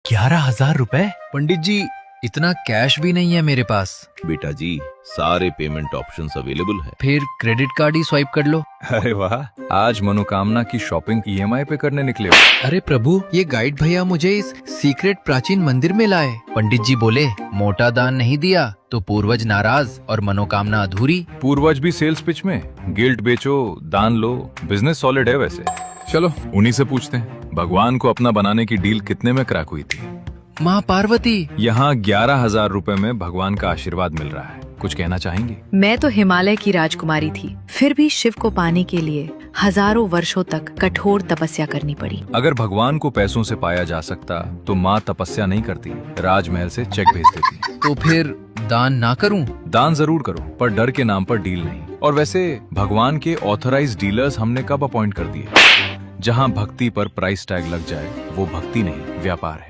11,000 रुपए? पंडित जी, इतना कैश भी नहीं है मेरे पास। बेटा जी, सारे पेमेंट ऑप्शंस अवेलेबल है। फिर क्रेडिट कार्ड ही स्वाइप कर लो। अरे वाह, आज मनोकामना की शॉपिंग ईएमआई पे करने निकले हो। अरे प्रभु, ये गाइड भैया मुझे इस सीक्रेट प्राचीन मंदिर में लाए। पंडित जी बोले, मोटा दान नहीं दिया तो पूर्वज नाराज और मनोकामना अधूरी। पूर्वज भी सेल्स पिच में, गिल्ट बेचो दान लो, बिजनेस सॉलिड है वैसे। चलो उन्हीं से पूछते हैं, भगवान को अपना बनाने की डील कितने में क्रैक हुई थी? माँ पार्वती। यहाँ 11,000 रुपए में भगवान का आशीर्वाद मिल रहा है, कुछ कहना चाहेंगी? मैं तो हिमालय की राजकुमारी थी, फिर भी शिव को पाने के लिए हजारों वर्षों तक कठोर तपस्या करनी पड़ी। अगर भगवान को पैसों से पाया जा सकता तो माँ तपस्या नहीं करती, राजमहल से चेक भेज देती। तो फिर दान ना करूं? दान जरूर करो, पर डर के नाम पर डील नहीं। और वैसे भगवान के ऑथराइज डीलर्स हमने कब अपॉइंट कर दिए? जहाँ भक्ति पर प्राइस टैग लग जाए वो भक्ति नहीं, व्यापार है।